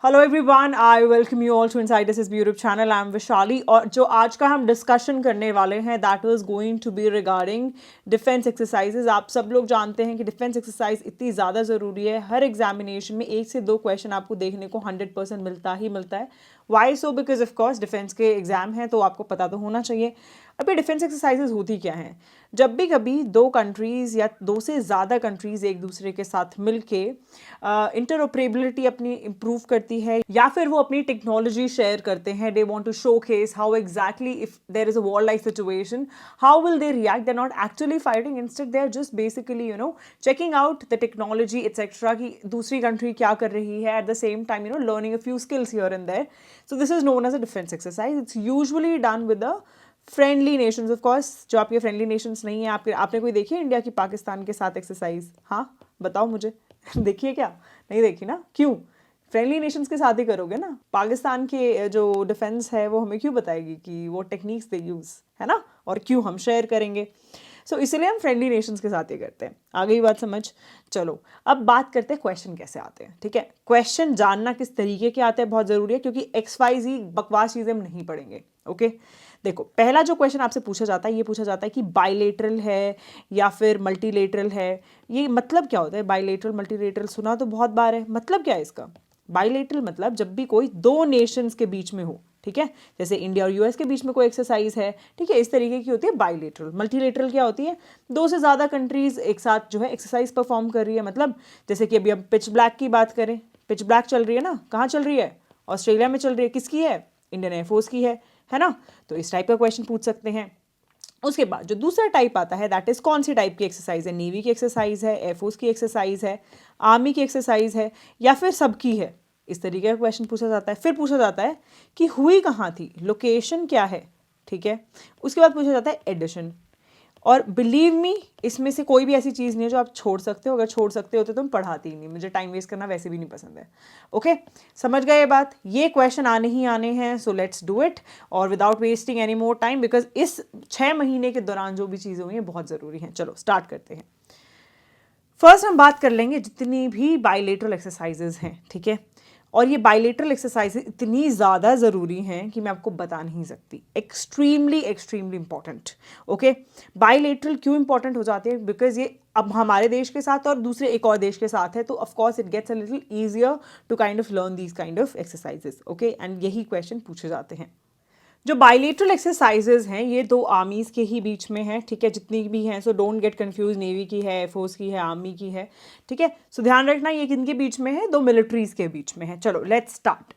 Hello everyone, I welcome you all to inside this YouTube channel. I am Vishali और जो आज का हम डिस्कशन करने वाले हैं that was going to be regarding defence exercises. आप सब लोग जानते हैं कि डिफेंस एक्सरसाइज इतनी ज़्यादा ज़रूरी है। हर एग्जामिनेशन में 1 से 2 क्वेश्चन आपको देखने को 100% मिलता ही मिलता है। Why so? Because of course defence के एग्जाम हैं तो आपको पता तो होना चाहिए। अभी डिफेंस एक्सरसाइजेज होती क्या हैं? जब भी कभी 2 कंट्रीज़ या 2 से ज़्यादा कंट्रीज़ एक दूसरे के साथ मिलके इंटरऑपरेबिलिटी अपनी इम्प्रूव करती है या फिर वो अपनी टेक्नोलॉजी शेयर करते हैं। They want to showcase how exactly if there is a war like situation how will they react. They are not actually fighting, instead they are just basically checking out the technology etcetera कि दूसरी country क्या कर रही है, at the same time learning a few skills here and there. So this is known as a defence exercise. It's usually done with the friendly nations. Of course जो आपके friendly Nations नहीं है, आपने कोई देखी है इंडिया की पाकिस्तान के साथ एक्सरसाइज? हाँ बताओ मुझे। देखिए क्या? नहीं देखी ना? क्यों? फ्रेंडली नेशंस के साथ ही करोगे ना। पाकिस्तान के जो डिफेंस है वो हमें क्यों बताएगी कि वो टेक्निक्स दे यूज़, है ना, और क्यों हम शेयर करेंगे। सो इसलिए हम फ्रेंडली नेशंस के साथ ही करते हैं। आ गई बात समझ? चलो अब बात करते हैं क्वेश्चन कैसे आते हैं। ठीक है, क्वेश्चन जानना किस तरीके के आते हैं बहुत ज़रूरी है, क्योंकि XYZ बकवास चीज़ें हम नहीं पढ़ेंगे। ओके, देखो पहला जो क्वेश्चन आपसे पूछा जाता है, ये पूछा जाता है कि बाइलेटरल है या फिर मल्टीलेटरल है। ये मतलब क्या होता है? बाइलेटरल मल्टीलेटरल सुना तो बहुत बार है। मतलब क्या है इसका? बाइलेटरल मतलब जब भी कोई 2 नेशंस के बीच में हो, ठीक है, जैसे इंडिया और US के बीच में कोई एक्सरसाइज है, ठीक है, इस तरीके की होती है बाइलेटरल। मल्टीलेटरल क्या होती है? 2 से ज़्यादा कंट्रीज एक साथ जो है एक्सरसाइज परफॉर्म कर रही है। मतलब जैसे कि अभी हम पिच ब्लैक की बात करें, पिच ब्लैक चल रही है ना, कहाँ चल रही है? ऑस्ट्रेलिया में चल रही है। किसकी है? इंडियन एयरफोर्स की है ना। तो इस टाइप का क्वेश्चन पूछ सकते हैं। उसके बाद जो दूसरा टाइप आता है दैट इज कौन सी टाइप की एक्सरसाइज है? नेवी की एक्सरसाइज है, एयरफोर्स की एक्सरसाइज है, आर्मी की एक्सरसाइज है, या फिर सबकी है? इस तरीके का क्वेश्चन पूछा जाता है। फिर पूछा जाता है कि हुई कहाँ थी, लोकेशन क्या है, ठीक है। उसके बाद पूछा जाता है एडिशन। और बिलीव मी, इसमें से कोई भी ऐसी चीज़ नहीं है जो आप छोड़ सकते हो। अगर छोड़ सकते हो तो तुम पढ़ाती ही नहीं। मुझे टाइम वेस्ट करना वैसे भी नहीं पसंद है। ओके, समझ गए ये बात? ये क्वेश्चन आने ही आने हैं, सो लेट्स डू इट और without wasting any more time, because इस 6 महीने के दौरान जो भी चीज़ें हुई हैं बहुत ज़रूरी हैं। चलो स्टार्ट करते हैं। फर्स्ट हम बात कर लेंगे जितनी भी बायलेटरल एक्सरसाइजेज हैं, ठीक है। और ये बायलेटरल एक्सरसाइजेज इतनी ज़्यादा ज़रूरी हैं कि मैं आपको बता नहीं सकती। Extremely extremely important. Okay, bilateral क्यों इंपॉर्टेंट हो जाती है? बिकॉज ये अब हमारे देश के साथ और दूसरे एक और देश के साथ है, तो of course it gets a little easier to kind of learn these kind of exercises. Okay, and यही क्वेश्चन पूछे जाते हैं। जो बायलेटरल एक्सरसाइजेज हैं ये 2 आर्मीज़ के ही बीच में हैं, ठीक है, जितनी भी हैं। So don't get confuse, navy की है, एयरफोर्स की है, आर्मी की है, ठीक है। सो ध्यान रखना ये किनके बीच में है? 2 मिलिट्रीज के बीच में है। चलो लेट्स स्टार्ट।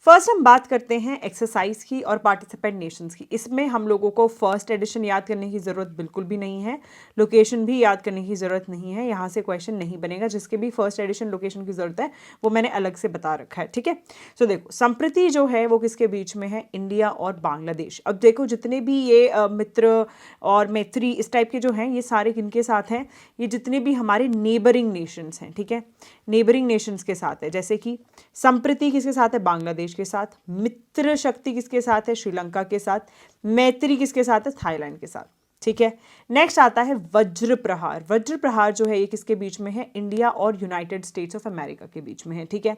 फर्स्ट हम बात करते हैं एक्सरसाइज की और पार्टिसिपेंट नेशंस की। इसमें हम लोगों को फर्स्ट एडिशन याद करने की ज़रूरत बिल्कुल भी नहीं है, लोकेशन भी याद करने की ज़रूरत नहीं है। यहाँ से क्वेश्चन नहीं बनेगा। जिसके भी फर्स्ट एडिशन लोकेशन की ज़रूरत है वो मैंने अलग से बता रखा है, ठीक है। सो देखो, संप्रति जो है वो किसके बीच में है? इंडिया और बांग्लादेश। अब देखो जितने भी ये मित्र और मैत्री इस टाइप के जो हैं, ये सारे किनके साथ हैं? ये जितने भी हमारे नेबरिंग नेशंस हैं, ठीक है, नेबरिंग नेशंस के साथ है। जैसे कि संप्रति किसके साथ है? बांग्लादेश के साथ। मित्र शक्ति किसके साथ है? श्रीलंका के साथ। मैत्री किसके साथ है? थाईलैंड के साथ, ठीक है। नेक्स्ट आता है वज्र प्रहार। वज्र प्रहार जो है ये किसके बीच में है? इंडिया और यूनाइटेड स्टेट्स ऑफ अमेरिका के बीच में है, ठीक है।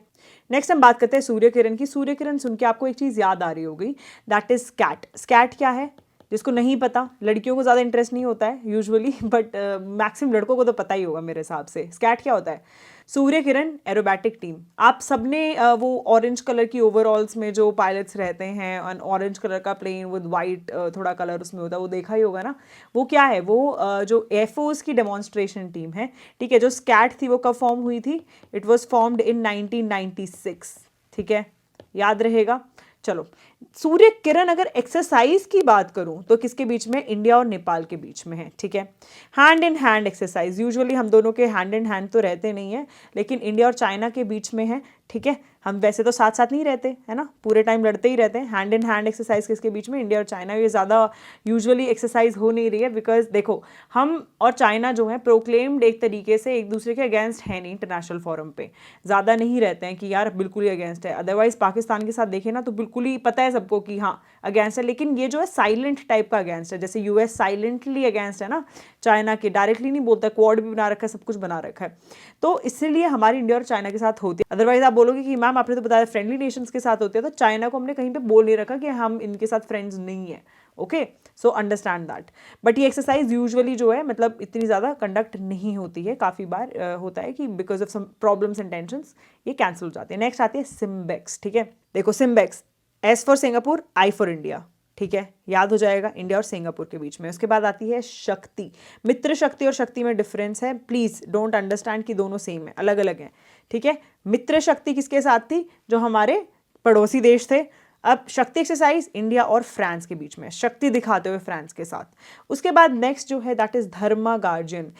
नेक्स्ट हम बात करते हैं सूर्य किरण की। सूर्य किरण सुन के आपको एक चीज़ याद आ रही होगी, दैट इज स्कैट। स्कैट क्या है? जिसको नहीं पता, लड़कियों को ज़्यादा इंटरेस्ट नहीं होता है यूजुअली, बट मैक्सिमम लड़कों को तो पता ही होगा मेरे हिसाब से। स्कैट क्या होता है? Surya Kiran aerobatic team. आप सबने वो ऑरेंज कलर की ओवरऑल्स में जो पायलट्स रहते हैं, ऑरेंज कलर का प्लेन विद वाइट थोड़ा कलर उसमें होता है, वो देखा ही होगा ना। वो क्या है? वो जो एयरफोर्स की डेमोन्स्ट्रेशन टीम है, ठीक है। जो स्कैट थी वो कब फॉर्म हुई थी? इट वॉज फॉर्म्ड इन 1996, ठीक है, याद रहेगा। चलो, सूर्य किरण अगर एक्सरसाइज की बात करूं तो किसके बीच में? इंडिया और नेपाल के बीच में है, ठीक है। Hand in hand exercise. Usually हम दोनों के हैंड इन हैंड तो रहते नहीं है, लेकिन इंडिया और चाइना के बीच में है, ठीक है। हम वैसे तो साथ साथ नहीं रहते, है ना, पूरे टाइम लड़ते ही रहते हैं। हैंड इन हैंड एक्सरसाइज किसके बीच में? इंडिया और चाइना। ये ज़्यादा यूजुअली एक्सरसाइज हो नहीं रही है, बिकॉज देखो हम और चाइना जो है प्रोक्लेम्ड एक तरीके से एक दूसरे के अगेंस्ट है नहीं। इंटरनेशनल फोरम पे ज़्यादा नहीं रहते हैं कि यार बिल्कुल ही अगेंस्ट है। अदरवाइज पाकिस्तान के साथ देखें ना तो बिल्कुल ही पता है सबको कि हाँ अगेंस्ट है, लेकिन ये जो है साइलेंट टाइप का अगेंस्ट है। जैसे US साइलेंटली अगेंस्ट है ना, चाइना के, डायरेक्टली नहीं बोलता, क्वाड भी बना रखा है, सब कुछ बना रखा है। तो इसलिए हमारी इंडिया और चाइना के साथ होती है। अदरवाइज आप बोलोगे कि मैम आपने तो बताया फ्रेंडली नेशंस के साथ होती है, तो चाइना को हमने कहीं पे बोल नहीं रखा कि हम इनके साथ फ्रेंड्स नहीं है। Okay, so understand that. But ये एक्सरसाइज यूजुअली जो है मतलब इतनी ज़्यादा कंडक्ट नहीं होती है, काफ़ी बार होता है कि because of some problems and tensions ये कैंसिल हो जाते हैं। नेक्स्ट आती है सिम्बेक्स। ठीक है, देखो SIMBEX, S for Singapore, I for India. ठीक है, याद हो जाएगा इंडिया और सिंगापुर के बीच में। उसके बाद आती है शक्ति। मित्र शक्ति और शक्ति में डिफरेंस है, प्लीज डोंट अंडरस्टैंड कि दोनों सेम है, अलग अलग हैं। ठीक है, मित्र शक्ति किसके साथ थी? जो हमारे पड़ोसी देश थे। अब शक्ति एक्सरसाइज इंडिया और फ्रांस के बीच में, शक्ति दिखाते हुए फ्रांस के साथ। उसके बाद नेक्स्ट जो है दैट इज धर्मा गार्जियन।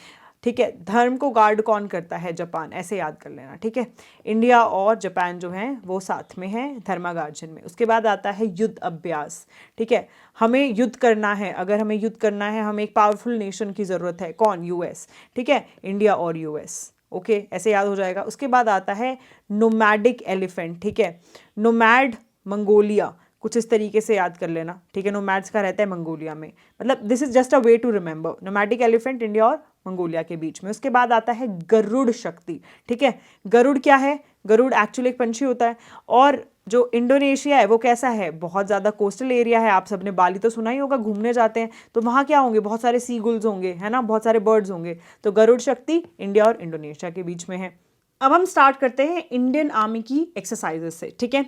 ठीक है, धर्म को गार्ड कौन करता है? जापान, ऐसे याद कर लेना। ठीक है, इंडिया और जापान जो हैं वो साथ में हैं धर्मा गार्जियन में। उसके बाद आता है युद्ध अभ्यास। ठीक है, हमें युद्ध करना है, अगर हमें युद्ध करना है, हमें एक पावरफुल नेशन की ज़रूरत है। कौन? यूएस। ठीक है, इंडिया और यूएस। ओके, ऐसे याद हो जाएगा। उसके बाद आता है नोमैडिक एलिफेंट। ठीक है, नोमैड मंगोलिया, कुछ इस तरीके से याद कर लेना। ठीक है, नोमैड्स का रहता है मंगोलिया में, मतलब this is just a way to remember. Nomadic elephant India और मंगोलिया के बीच में। उसके बाद आता है गरुड़ शक्ति। ठीक है, गरुड़ क्या है? गरुड़ एक्चुअली एक पंछी होता है। और जो इंडोनेशिया है वो कैसा है? बहुत ज़्यादा कोस्टल एरिया है। आप सबने बाली तो सुना ही होगा, घूमने जाते हैं तो वहाँ क्या होंगे? बहुत सारे सी गुल्स होंगे, है ना, बहुत सारे बर्ड्स होंगे। तो गरुड़ शक्ति इंडिया और इंडोनेशिया के बीच में है। अब हम स्टार्ट करते हैं इंडियन आर्मी की एक्सरसाइजेस से। ठीक है,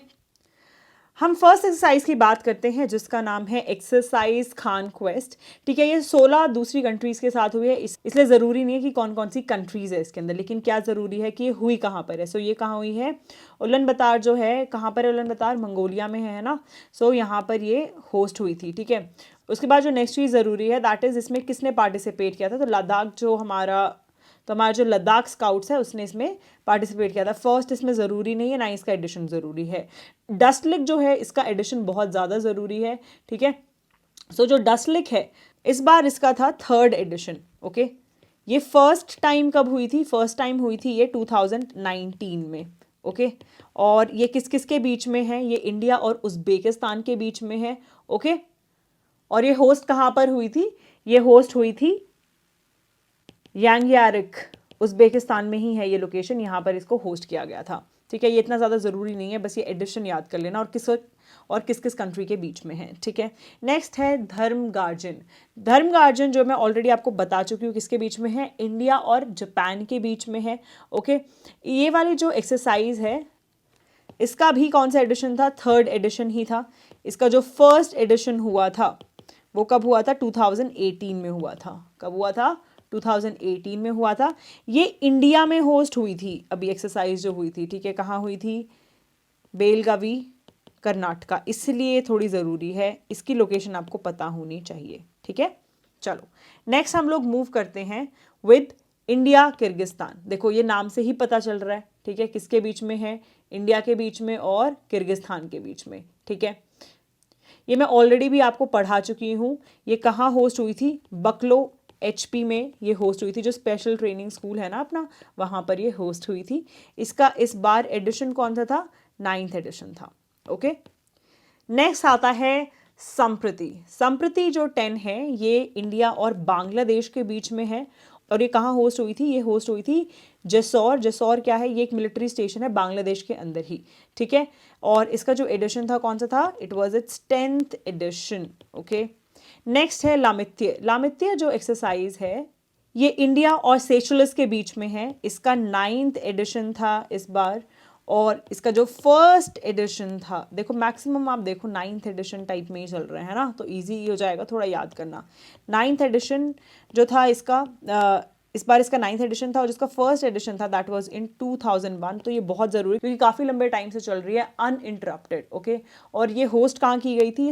हम फर्स्ट एक्सरसाइज की बात करते हैं जिसका नाम है एक्सरसाइज खान क्वेस्ट। ठीक है, ये 16 दूसरी कंट्रीज के साथ हुई है, इसलिए ज़रूरी नहीं है कि कौन कौन सी कंट्रीज है इसके अंदर, लेकिन क्या ज़रूरी है कि ये हुई कहाँ पर है। सो ये कहाँ हुई है? उलन बतार जो है, कहाँ पर है उलन बतार? मंगोलिया में है ना। सो यहाँ पर ये होस्ट हुई थी। ठीक है, उसके बाद जो नेक्स्ट चीज़ ज़रूरी है दैट इज़ इसमें किसने पार्टिसिपेट किया था? तो लद्दाख जो हमारा जो लद्दाख स्काउट्स है उसने इसमें पार्टिसिपेट किया था। फर्स्ट इसमें ज़रूरी नहीं है, ना इसका एडिशन ज़रूरी है। डस्टलिक जो है इसका एडिशन बहुत ज़्यादा ज़रूरी है। ठीक है, सो जो डस्टलिक है इस बार इसका था 3rd एडिशन। ओके, ये फर्स्ट टाइम कब हुई थी? फर्स्ट टाइम हुई थी ये 2019 में। ओके, और ये किस किस के बीच में है? ये इंडिया और उज्बेकिस्तान के बीच में है। ओके, और ये होस्ट कहाँ पर हुई थी? ये होस्ट हुई थी यांग्यारिक, उज्बेकिस्तान में ही है ये लोकेशन, यहाँ पर इसको होस्ट किया गया था। ठीक है, ये इतना ज़्यादा ज़रूरी नहीं है, बस ये एडिशन याद कर लेना और किस किस कंट्री के बीच में है। ठीक है, नेक्स्ट है धर्म गार्जियन। धर्म गार्जियन जो मैं ऑलरेडी आपको बता चुकी हूँ किसके बीच में है? इंडिया और जापान के बीच में है। ओके, ये वाली जो एक्सरसाइज है इसका भी कौन सा एडिशन था? 3rd एडिशन ही था। इसका जो फर्स्ट एडिशन हुआ था वो कब हुआ था? 2018 में हुआ था। कब हुआ था? 2018 में हुआ था। ये इंडिया में होस्ट हुई थी अभी एक्सरसाइज जो हुई थी। ठीक है, कहाँ हुई थी? बेलगावी, कर्नाटका, इसलिए थोड़ी ज़रूरी है, इसकी लोकेशन आपको पता होनी चाहिए। ठीक है, चलो नेक्स्ट हम लोग मूव करते हैं विद इंडिया किर्गिस्तान। देखो ये नाम से ही पता चल रहा है। ठीक है, किसके बीच में है? इंडिया के बीच में और किर्गिस्तान के बीच में। ठीक है, ये मैं ऑलरेडी भी आपको पढ़ा चुकी हूँ। ये कहाँ होस्ट हुई थी? बकलो HP में ये होस्ट हुई थी, जो स्पेशल ट्रेनिंग स्कूल है ना अपना, वहाँ पर ये होस्ट हुई थी। इसका इस बार एडिशन कौन सा था? 9th एडिशन था। ओके, नेक्स्ट आता है संप्रति। संप्रति जो 10 है ये इंडिया और बांग्लादेश के बीच में है। और ये कहाँ होस्ट हुई थी? ये होस्ट हुई थी जसौर। जसौर क्या है? ये एक मिलिट्री स्टेशन है बांग्लादेश के अंदर ही। ठीक है, और इसका जो एडिशन था कौन सा था? It was it's 10th edition. Okay, next है लामित्य। लामित्य जो एक्सरसाइज है ये इंडिया और सेशेल्स के बीच में है। इसका 9th एडिशन था इस बार, और इसका जो फर्स्ट एडिशन था, देखो मैक्सिमम आप देखो 9th एडिशन टाइप में ही चल रहे हैं ना, तो इजी हो जाएगा थोड़ा याद करना। 9th एडिशन जो था इसका इस बार इसका 9th एडिशन था, और जिसका फर्स्ट एडिशन था दैट वाज इन 2001। तो ये बहुत ज़रूरी क्योंकि काफ़ी लंबे टाइम से चल रही है अनइंटरप्टेड। ओके, और ये होस्ट कहाँ की गई थी?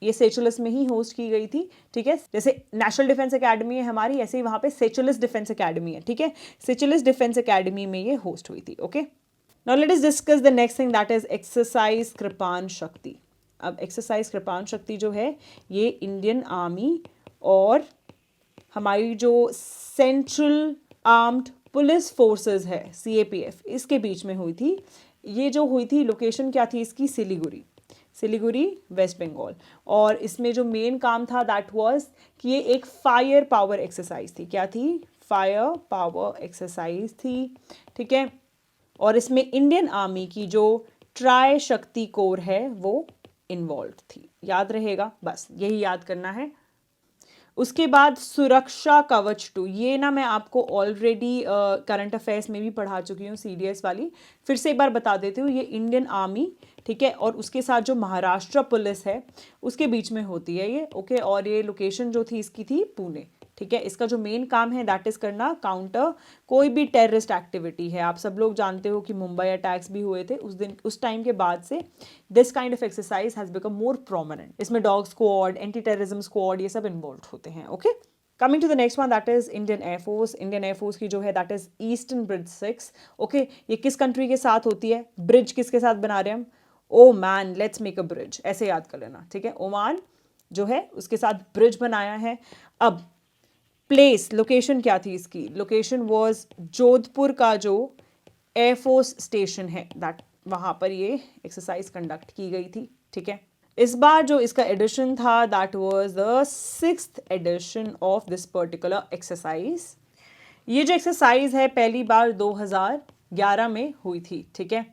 ये सेचुलस में ही होस्ट की गई थी। ठीक है, जैसे नेशनल डिफेंस एकेडमी है हमारी, ऐसे ही वहाँ पे सेचुलस डिफेंस एकेडमी है। ठीक है, सेचुलस डिफेंस एकेडमी में ये होस्ट हुई थी। Okay, now let us discuss the next thing that is exercise Kripan Shakti. अब एक्सरसाइज कृपान शक्ति जो है ये इंडियन आर्मी और हमारी जो सेंट्रल आर्म्ड पुलिस फोर्सेस है CAPF, इसके बीच में हुई थी। ये जो हुई थी लोकेशन क्या थी इसकी? सिलीगुड़ी। सिलीगुड़ी वेस्ट बंगाल। और इसमें जो मेन काम था दैट वाज कि ये एक फायर पावर एक्सरसाइज थी। क्या थी? फायर पावर एक्सरसाइज थी, ठीक है। और इसमें इंडियन आर्मी की जो ट्राई शक्ति कोर है वो इन्वॉल्व थी। याद रहेगा, बस यही याद करना है। उसके बाद सुरक्षा कवच 2, ये ना मैं आपको ऑलरेडी करंट अफेयर्स में भी पढ़ा चुकी हूँ, CDS वाली। फिर से एक बार बता देती हूँ, ये इंडियन आर्मी, ठीक है, और उसके साथ जो महाराष्ट्र पुलिस है उसके बीच में होती है ये, ओके। और ये लोकेशन जो थी इसकी थी पुणे, ठीक है। इसका जो मेन काम है दैट इज करना काउंटर कोई भी टेररिस्ट एक्टिविटी है। आप सब लोग जानते हो कि मुंबई अटैक्स भी हुए थे उस दिन, उस टाइम के बाद से this kind of exercise has become more prominent. इसमें dog squad, anti terrorism squad, ये सब इन्वॉल्व होते हैं, okay. Coming to the next one that is Indian air force. Indian air force की जो है that is eastern bridge 6, okay. ये किस कंट्री के साथ होती है? ब्रिज किसके साथ बना रहे हैं हम? Oman, let's make a bridge, ऐसे याद कर लेना, ठीक है। ओमान जो है उसके साथ ब्रिज बनाया है। अब प्लेस, लोकेशन क्या थी इसकी? लोकेशन वाज जोधपुर का जो एयरफोर्स स्टेशन है दैट, वहां पर ये एक्सरसाइज कंडक्ट की गई थी, ठीक है। इस बार जो इसका एडिशन था that was the 6th edition of this particular exercise. ये जो एक्सरसाइज है पहली बार 2011 में हुई थी, ठीक है।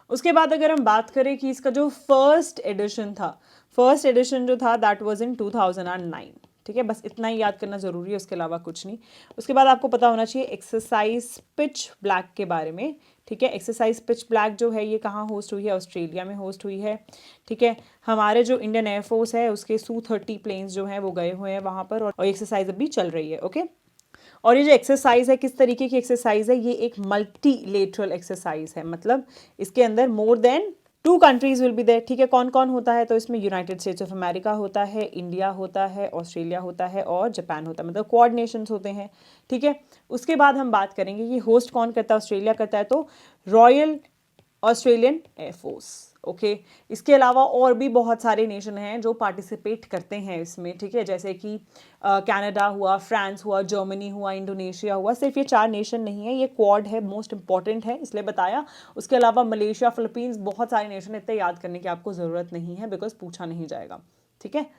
उसके बाद अगर हम बात करें कि इसका जो फर्स्ट एडिशन था, फर्स्ट एडिशन जो था दैट वाज इन 2009, ठीक है। बस इतना ही याद करना जरूरी है, उसके अलावा कुछ नहीं। उसके बाद आपको पता होना चाहिए एक्सरसाइज पिच ब्लैक के बारे में, ठीक है। एक्सरसाइज पिच ब्लैक जो है ये कहाँ होस्ट हुई है? ऑस्ट्रेलिया में होस्ट हुई है, ठीक है। हमारे जो इंडियन एयरफोर्स है उसके Su-30 प्लेन्स जो हैं वो गए हुए हैं वहाँ पर, और एक्सरसाइज अभी चल रही है, ओके। और ये जो एक्सरसाइज है किस तरीके की एक्सरसाइज है? ये एक मल्टीलेटरल एक्सरसाइज है, मतलब इसके अंदर more than 2 countries will be there, ठीक है। कौन कौन होता है? तो इसमें यूनाइटेड स्टेट्स ऑफ अमेरिका होता है, इंडिया होता है, ऑस्ट्रेलिया होता है और जापान होता है, मतलब क्वाड नेशंस होते हैं, ठीक है। उसके बाद हम बात करेंगे कि होस्ट कौन करता है? ऑस्ट्रेलिया करता है, तो रॉयल ऑस्ट्रेलियन एयरफोर्स, ओके। इसके अलावा और भी बहुत सारे नेशन हैं जो पार्टिसिपेट करते हैं इसमें, ठीक है। जैसे कि कनाडा हुआ, फ्रांस हुआ, जर्मनी हुआ, इंडोनेशिया हुआ। सिर्फ ये 4 नेशन नहीं है, ये क्वाड है, मोस्ट इंपॉर्टेंट है इसलिए बताया। उसके अलावा मलेशिया, फिलीपींस, बहुत सारे नेशन, इतने याद करने की आपको ज़रूरत नहीं है बिकॉज पूछा नहीं जाएगा, ठीक है।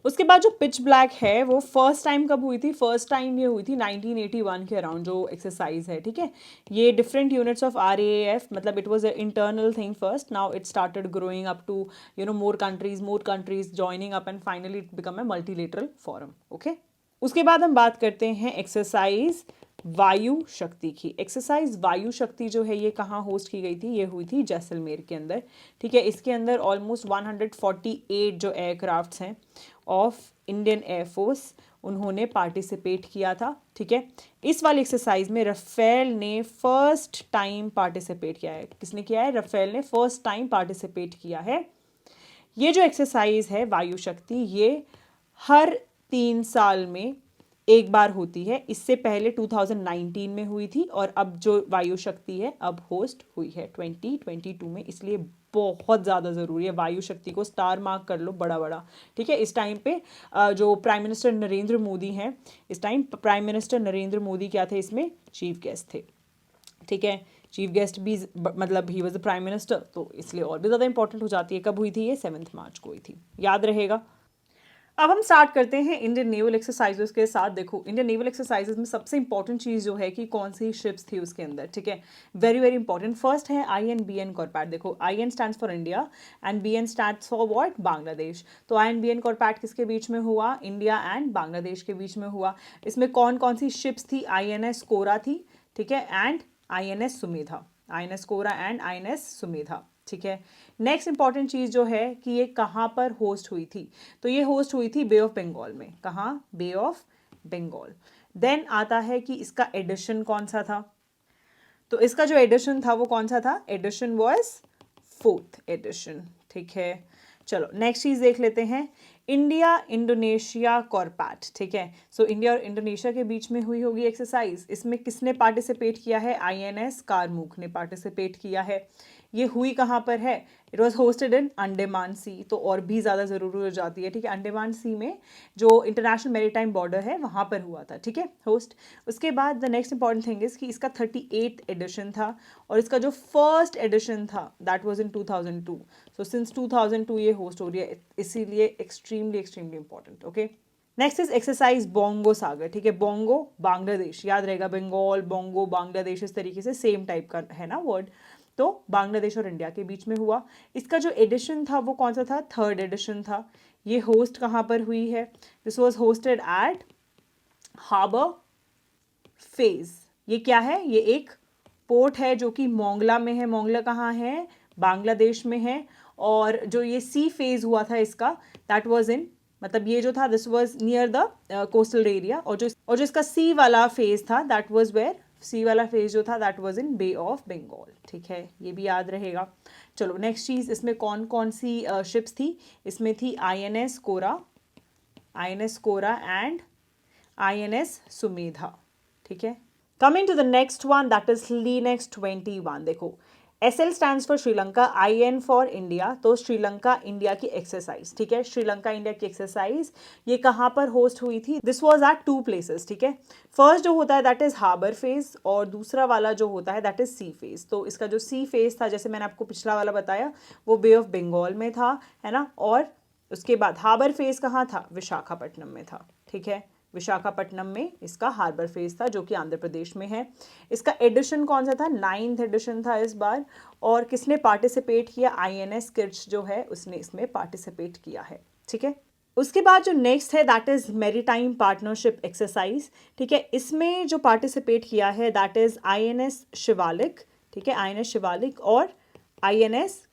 उसके बाद जो पिच ब्लैक है वो फर्स्ट टाइम कब हुई थी? फर्स्ट टाइम ये हुई थी 1981 के अराउंड जो एक्सरसाइज है, ठीक है। ये डिफरेंट यूनिट्स ऑफ RAAF, मतलब it was a internal thing first, now it started growing up to more countries joining up and finally it become a multilateral forum, okay. उसके बाद हम बात करते हैं एक्सरसाइज वायु शक्ति की। एक्सरसाइज वायु शक्ति जो है ये कहाँ होस्ट की गई थी? ये हुई थी जैसलमेर के अंदर, ठीक है। इसके अंदर ऑलमोस्ट 148 जो एयरक्राफ्ट्स हैं ऑफ इंडियन एयरफोर्स उन्होंने पार्टिसिपेट किया था, ठीक है। इस वाली एक्सरसाइज में रफेल ने फर्स्ट टाइम पार्टिसिपेट किया है। किसने किया है? रफेल ने फर्स्ट टाइम पार्टिसिपेट किया है। ये जो एक्सरसाइज है वायु शक्ति ये हर 3 साल में एक बार होती है। इससे पहले 2019 में हुई थी और अब जो वायु शक्ति है अब होस्ट हुई है 2022 में, इसलिए बहुत ज़्यादा ज़रूरी है। वायु शक्ति को स्टार मार्क कर लो बड़ा बड़ा, ठीक है। इस टाइम पे जो प्राइम मिनिस्टर नरेंद्र मोदी हैं, इस time prime minister Narendra Modi क्या थे? इसमें चीफ गेस्ट थे, ठीक है। चीफ गेस्ट भी मतलब he was the prime minister, तो इसलिए और भी ज़्यादा इंपॉर्टेंट हो जाती है। कब हुई थी ये? 7 मार्च को हुई थी, याद रहेगा। अब हम स्टार्ट करते हैं इंडियन नेवल एक्सरसाइजेस के साथ। देखो इंडियन नेवल एक्सरसाइजेस में सबसे इंपॉर्टेंट चीज़ जो है कि कौन सी शिप्स थी उसके अंदर, ठीक है। Very very important. फर्स्ट है INBN कॉर्पैट। देखो IN stands for India and BN stands for what? Bangladesh. तो INBN कॉर्पैट किसके बीच में हुआ? इंडिया एंड बांग्लादेश के बीच में हुआ। इसमें कौन कौन सी शिप्स थी? INS कोरा थी, ठीक है, and INS Sumedha. INS Kora and INS Sumedha, ठीक है। नेक्स्ट इंपॉर्टेंट चीज़ जो है कि ये कहाँ पर होस्ट हुई थी? तो ये होस्ट हुई थी बे ऑफ बंगाल में। कहाँ? बे ऑफ बंगाल। देन आता है कि इसका एडिशन कौन सा था? तो इसका जो एडिशन था वो कौन सा था? एडिशन वाज 4th एडिशन, ठीक है। चलो नेक्स्ट चीज़ देख लेते हैं, इंडिया इंडोनेशिया कॉर्पैट, ठीक है। सो इंडिया और इंडोनेशिया के बीच में हुई होगी एक्सरसाइज। इसमें किसने पार्टिसिपेट किया है? INS कारमुक ने पार्टिसिपेट किया है। ये हुई कहाँ पर है? It was hosted in Andaman sea, तो और भी ज़्यादा ज़रूरी हो जाती है, ठीक है। अंडमान सी में जो इंटरनेशनल मैरीटाइम बॉर्डर है वहाँ पर हुआ था, ठीक है, होस्ट। उसके बाद the next important thing is कि इसका 38th एडिशन था, और इसका जो फर्स्ट एडिशन था that was in 2002। So since 2002 ये होस्ट हो रही है, इसीलिए extremely extremely important, okay. Next is exercise Bongo Sagar, ठीक है। बोंगो बांग्लादेश, याद रहेगा, बंगाल बोंगो बांग्लादेश, इस तरीके से सेम टाइप का है ना वर्ड। तो बांग्लादेश और इंडिया के बीच में हुआ। इसका जो एडिशन था वो कौन सा था? 3rd एडिशन था। ये होस्ट कहाँ पर हुई है? This was hosted at harbour phase. ये क्या है? ये एक पोर्ट है जो कि मोंगला में है। मोंगला कहाँ है? बांग्लादेश में है। और जो ये सी फेज हुआ था इसका, दैट वाज इन, मतलब ये जो था this was near the coastal area, और जो इसका सी वाला फेज था दैट वाज वेयर, सी वाला फेज जो था that was in Bay of Bengal, ठीक है, ये भी याद रहेगा। चलो नेक्स्ट चीज़, इसमें कौन कौन सी शिप्स थी? इसमें थी INS Kora and INS Sumedha, ठीक है। Coming to the next one that is लीनेक्स 21। देखो, SL stands for Sri Lanka, IN for India, तो श्रीलंका इंडिया की एक्सरसाइज, ठीक है। श्रीलंका इंडिया की एक्सरसाइज ये कहाँ पर होस्ट हुई थी? दिस वाज एट 2 प्लेसेस, ठीक है। फर्स्ट जो होता है दैट इज हार्बर फेज, और दूसरा वाला जो होता है दैट इज सी फेज। तो इसका जो सी फेज था, जैसे मैंने आपको पिछला वाला बताया, वो बे ऑफ बंगाल में था, है ना। और उसके बाद हार्बर फेज कहाँ था? विशाखापट्टनम में था, ठीक है। विशाखापट्टनम में इसका हार्बर फेज था, जो कि आंध्र प्रदेश में है। इसका एडिशन कौन सा था? 9th एडिशन था इस बार। और किसने पार्टिसिपेट किया? INS किर्च जो है उसने इसमें पार्टिसिपेट किया है, ठीक है। उसके बाद जो नेक्स्ट है that is maritime partnership exercise, ठीक है। इसमें जो पार्टिसिपेट किया है दैट इज INS शिवालिक, ठीक है, INS शिवालिक और INS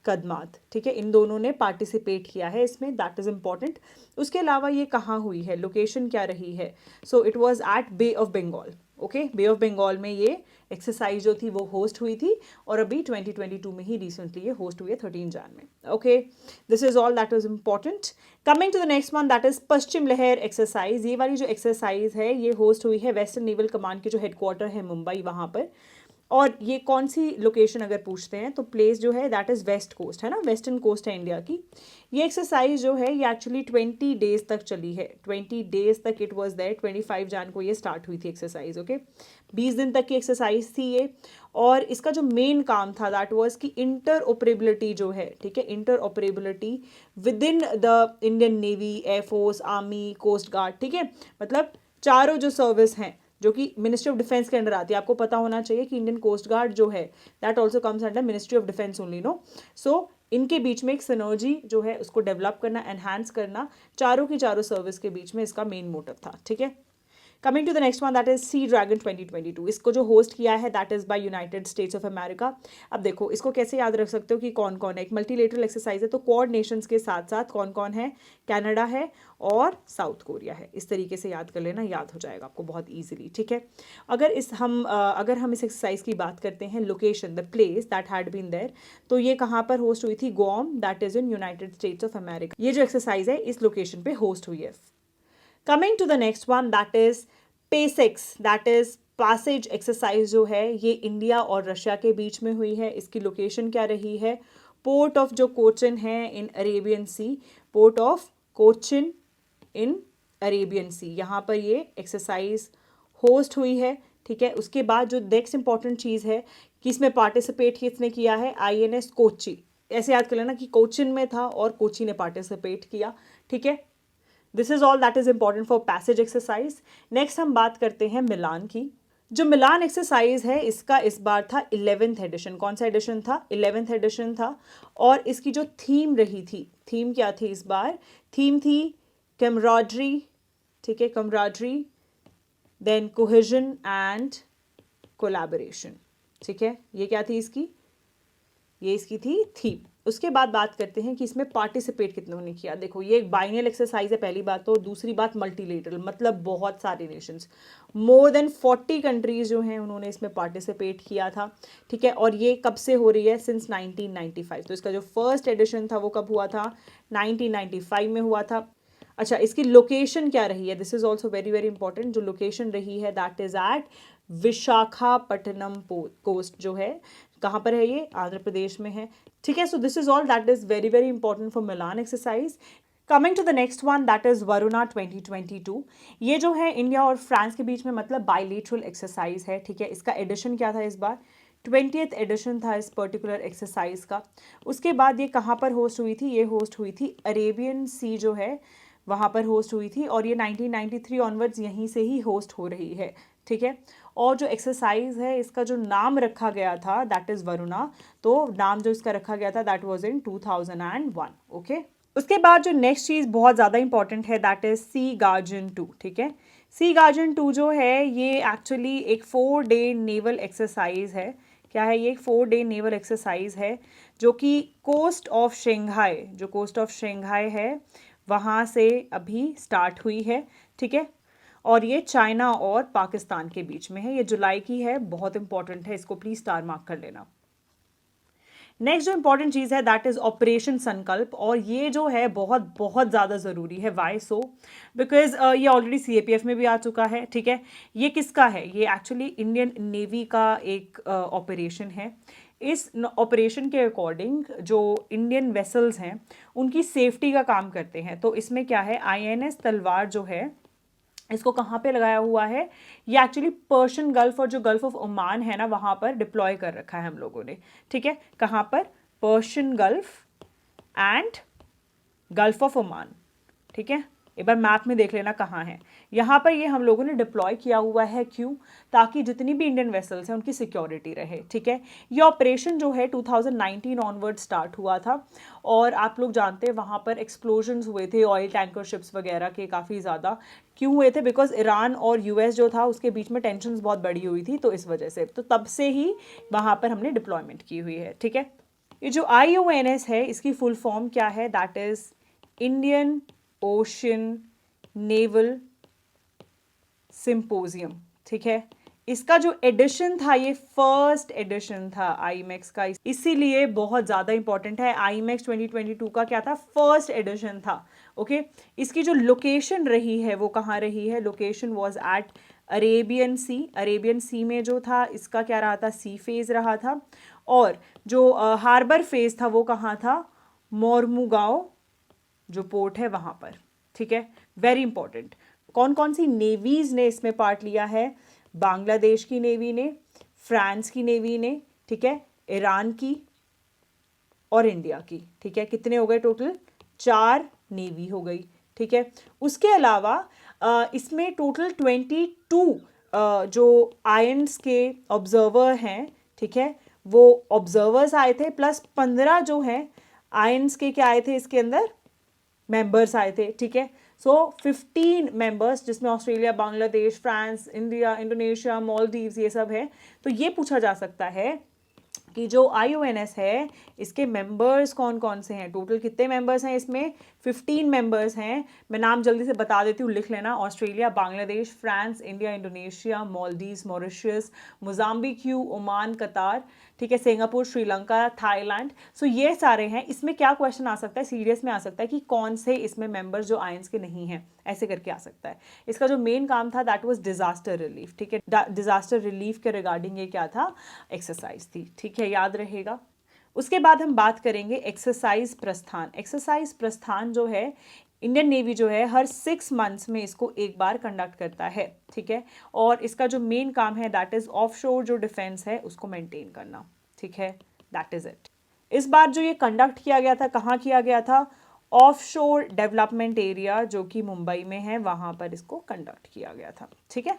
कदमात, ठीक है, इन दोनों ने पार्टिसिपेट किया है इसमें, दैट इज इंपॉर्टेंट। उसके अलावा ये कहाँ हुई है? लोकेशन क्या रही है? So it was at Bay of Bengal, okay. Bay of Bengal में ये एक्सरसाइज जो थी वो होस्ट हुई थी, और अभी 2022 में ही रिसेंटली ये होस्ट हुई है 13 जन में, okay. This is all that is important. Coming to the next one that is Paschim Lehar exercise. ये वाली जो एक्सरसाइज है ये होस्ट हुई है वेस्टर्न नेवल कमांड के जो हेडक्वार्टर है मुंबई, वहाँ पर। और ये कौन सी लोकेशन अगर पूछते हैं तो प्लेस जो है दैट इज़ वेस्ट कोस्ट, है ना, वेस्टर्न कोस्ट है इंडिया की। ये एक्सरसाइज जो है ये एक्चुअली 20 डेज तक चली है, 20 डेज तक इट वाज देयर। 25 जन को ये स्टार्ट हुई थी एक्सरसाइज, ओके। 20 दिन तक की एक्सरसाइज थी ये। और इसका जो मेन काम था दैट वाज कि इंटर ऑपरेबिलिटी जो है, ठीक है, interoperability within the Indian navy, air force, army, coast guard, ठीक है। मतलब चारों जो सर्विस हैं जो कि मिनिस्ट्री ऑफ डिफेंस के अंडर आती है। आपको पता होना चाहिए कि इंडियन कोस्ट गार्ड जो है that also comes under ministry of defence only, no. So इनके बीच में एक सिनर्जी जो है उसको डेवलप करना, एनहांस करना, चारों की चारों सर्विस के बीच में इसका मेन मोटिव था, ठीक है। Coming to the next one that is sea dragon 2022। इसको जो होस्ट किया है that is by United States of America. अब देखो इसको कैसे याद रख सकते हो कि कौन कौन है। एक मल्टीलेटरल एक्सरसाइज है, तो क्वाड नेशंस के साथ साथ कौन कौन है? कनाडा है और साउथ कोरिया है। इस तरीके से याद कर लेना, याद हो जाएगा आपको बहुत ईजिली, ठीक है। अगर हम इस एक्सरसाइज की बात करते हैं, location, the place that had been there, तो ये कहाँ पर होस्ट हुई थी? Guam, that is in United States of America. ये जो एक्सरसाइज है इस लोकेशन पे होस्ट हुई है। Coming to the next one that is passex, that is passage exercise जो है ये इंडिया और रशिया के बीच में हुई है। इसकी लोकेशन क्या रही है? पोर्ट ऑफ जो कोचिन है in Arabian sea, port of Cochin in Arabian sea, यहाँ पर ये एक्सरसाइज होस्ट हुई है, ठीक है। उसके बाद जो नेक्स्ट इंपॉर्टेंट चीज़ है कि इसमें पार्टिसिपेट किसने किया है? INS कोची। ऐसे याद कर लेना कि कोचिन में था और कोची ने पार्टिसिपेट किया, ठीक है। This is all that is important for passage exercise. Next हम बात करते हैं मिलान की। जो मिलान एक्सरसाइज है इसका इस बार था 11th एडिशन। कौन सा एडिशन था? 11th एडिशन था। और इसकी जो थीम रही थी, थीम क्या थी इस बार? थीम थी कैमराडरी, ठीक है, camaraderie, then cohesion and collaboration, ठीक है। ये क्या थी इसकी? ये इसकी थी थीम। उसके बाद बात करते हैं कि इसमें पार्टिसिपेट कितनों ने किया। देखो ये एक बाइनल एक्सरसाइज है पहली बात तो, दूसरी बात मल्टीलेटरल, मतलब बहुत सारे नेशंस, मोर देन 40 कंट्रीज जो हैं उन्होंने इसमें पार्टिसिपेट किया था, ठीक है। और ये कब से हो रही है? सिंस 1995। तो इसका जो फर्स्ट एडिशन था वो कब हुआ था? 1995 में हुआ था। अच्छा, इसकी लोकेशन क्या रही है, this is also very very important. जो लोकेशन रही है that is at Visakhapatnam coast जो है, कहाँ पर है ये, आंध्र प्रदेश में है। ठीक है, so this is all that is very very important for Milan exercise. Coming to the next one that is Varuna 2022। ये जो है इंडिया और फ्रांस के बीच में मतलब बाइलेटरल एक्सरसाइज है। ठीक है, इसका एडिशन क्या था इस बार, 20th एडिशन था इस पर्टिकुलर एक्सरसाइज का। उसके बाद ये कहाँ पर होस्ट हुई थी, ये होस्ट हुई थी अरेबियन सी जो है वहाँ पर होस्ट हुई थी, और ये 1993 ऑनवर्ड्स यहीं से ही होस्ट हो रही है। ठीक है, और जो एक्सरसाइज है इसका जो नाम रखा गया था दैट इज़ वरुणा, तो नाम जो इसका रखा गया था दैट वाज इन 2001। ओके, उसके बाद जो नेक्स्ट चीज़ बहुत ज़्यादा इंपॉर्टेंट है दैट इज़ सी गार्जन 2। ठीक है, सी गार्जन 2 जो है ये एक्चुअली एक 4 डे नेवल एक्सरसाइज है। क्या है ये, एक 4 डे नेवल एक्सरसाइज है जो कि कोस्ट ऑफ शंघाई, जो कोस्ट ऑफ शंघाई है वहाँ से अभी स्टार्ट हुई है। ठीक है, और ये चाइना और पाकिस्तान के बीच में है, ये जुलाई की है, बहुत इंपॉर्टेंट है, इसको प्लीज स्टार मार्क कर लेना। नेक्स्ट जो इंपॉर्टेंट चीज़ है दैट इज़ ऑपरेशन संकल्प, और ये जो है बहुत बहुत ज़्यादा ज़रूरी है। वाई सो, बिकॉज ये ऑलरेडी CAPF में भी आ चुका है। ठीक है, ये किसका है, ये एक्चुअली इंडियन नेवी का एक ऑपरेशन है। इस ऑपरेशन के अकॉर्डिंग जो इंडियन वेसल्स हैं उनकी सेफ्टी का काम करते हैं। तो इसमें क्या है, INS तलवार जो है इसको कहाँ पे लगाया हुआ है, ये एक्चुअली पर्शियन गल्फ और जो गल्फ ऑफ ओमान है ना वहाँ पर डिप्लॉय कर रखा है हम लोगों ने। ठीक है, कहाँ पर, Persian gulf and gulf of Oman. ठीक है, एक बार मैप में देख लेना कहाँ है, यहाँ पर ये हम लोगों ने डिप्लॉय किया हुआ है। क्यों, ताकि जितनी भी इंडियन वेसल्स हैं उनकी सिक्योरिटी रहे। ठीक है, ये ऑपरेशन जो है 2019 ऑनवर्ड स्टार्ट हुआ था, और आप लोग जानते हैं वहाँ पर एक्सप्लोजन्स हुए थे ऑयल टैंकर शिप्स वगैरह के काफ़ी ज़्यादा। क्यों हुए थे, बिकॉज ईरान और US जो था उसके बीच में टेंशन बहुत बड़ी हुई थी, तो इस वजह से, तो तब से ही वहाँ पर हमने डिप्लॉयमेंट की हुई है। ठीक है, ये जो IONS है इसकी फुल फॉर्म क्या है, that is Indian ocean naval symposium. ठीक है, इसका जो एडिशन था ये फर्स्ट एडिशन था IMEX का, इसीलिए बहुत ज़्यादा इंपॉर्टेंट है। IMEX 2022 का क्या था, फर्स्ट एडिशन था। ओके, इसकी जो लोकेशन रही है वो कहाँ रही है, location was at Arabian sea. Arabian sea में जो था इसका क्या रहा था, सी फेज रहा था, और जो हार्बर फेज था वो कहाँ था, मोरमुगांव जो पोर्ट है वहाँ पर। ठीक है, वेरी इंपॉर्टेंट। कौन कौन सी नेवीज ने इसमें पार्ट लिया है, बांग्लादेश की नेवी ने, फ्रांस की नेवी ने, ठीक है, ईरान की और इंडिया की। ठीक है, कितने हो गए टोटल, 4 नेवी हो गई। ठीक है, उसके अलावा इसमें टोटल 22 जो आयंस के ऑब्जर्वर हैं, ठीक है, वो ऑब्जर्वर्स आए थे, प्लस 15 जो हैं आयंस के क्या आए थे इसके अंदर, मेंबर्स आए थे। ठीक है, सो 15 मेंबर्स जिसमें Australia, Bangladesh, France, India, Indonesia, Maldives ये सब है। तो ये पूछा जा सकता है कि जो IONS है इसके मेंबर्स कौन कौन से हैं, टोटल कितने मेंबर्स हैं इसमें, 15 मेंबर्स हैं। मैं नाम जल्दी से बता देती हूँ, लिख लेना, Australia, Bangladesh, France, India, Indonesia, Maldives, Mauritius, Mozambique, Oman, कतार, ठीक है, सिंगापुर, श्रीलंका, थाईलैंड। सो ये सारे हैं। इसमें क्या क्वेश्चन आ सकता है, सीरियस में आ सकता है कि कौन से इसमें मेंबर्स जो आयंस के नहीं हैं, ऐसे करके आ सकता है। इसका जो मेन काम था दैट वाज डिजास्टर रिलीफ। ठीक है, डिजास्टर रिलीफ के रिगार्डिंग ये क्या था, एक्सरसाइज थी। ठीक है, याद रहेगा। उसके बाद हम बात करेंगे एक्सरसाइज प्रस्थान। एक्सरसाइज प्रस्थान जो है इंडियन नेवी जो है हर 6 मंथ्स में इसको एक बार कंडक्ट करता है। ठीक है, और इसका जो मेन काम है दैट इज ऑफशोर जो डिफेंस है उसको मेंटेन करना। ठीक है, दैट इज इट। इस बार जो ये कंडक्ट किया गया था, कहाँ किया गया था, ऑफशोर डेवलपमेंट एरिया जो कि मुंबई में है वहाँ पर इसको कंडक्ट किया गया था। ठीक है,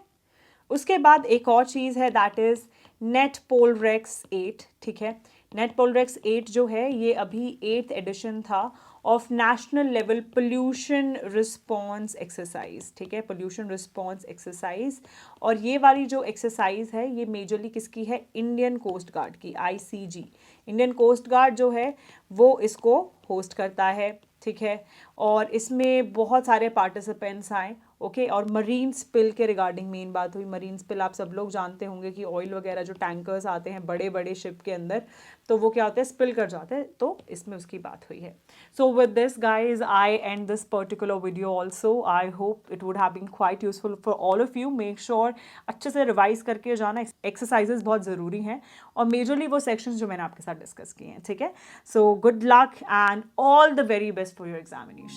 उसके बाद एक और चीज़ है दैट इज़ नेट पोलरेक्स 8। ठीक है, नेट पोलरेक्स 8 जो है ये अभी 8th एडिशन था of national level pollution response exercise. ठीक है, पोल्यूशन रिस्पॉन्स एक्सरसाइज, और ये वाली जो एक्सरसाइज है ये मेजरली किसकी है, इंडियन कोस्ट गार्ड की, ICG। इंडियन कोस्ट गार्ड जो है वो इसको होस्ट करता है। ठीक है, और इसमें बहुत सारे पार्टिसिपेंट्स आए, ओके। और मरीन स्पिल के रिगार्डिंग मेन बात हुई। मरीन स्पिल आप सब लोग जानते होंगे कि ऑयल वगैरह जो टैंकर्स आते हैं बड़े बड़े शिप के अंदर, तो वो क्या होते हैं, स्पिल कर जाते हैं, तो इसमें उसकी बात हुई है। So with this guys I end this particular video also. I hope it would have been quite useful for all of you. Make sure अच्छे से रिवाइज करके जाना, एक्सरसाइजेज बहुत ज़रूरी हैं, और मेजरली वो सेक्शंस जो मैंने आपके साथ डिस्कस किए हैं, ठीक है। So good luck and all the very best for your examination.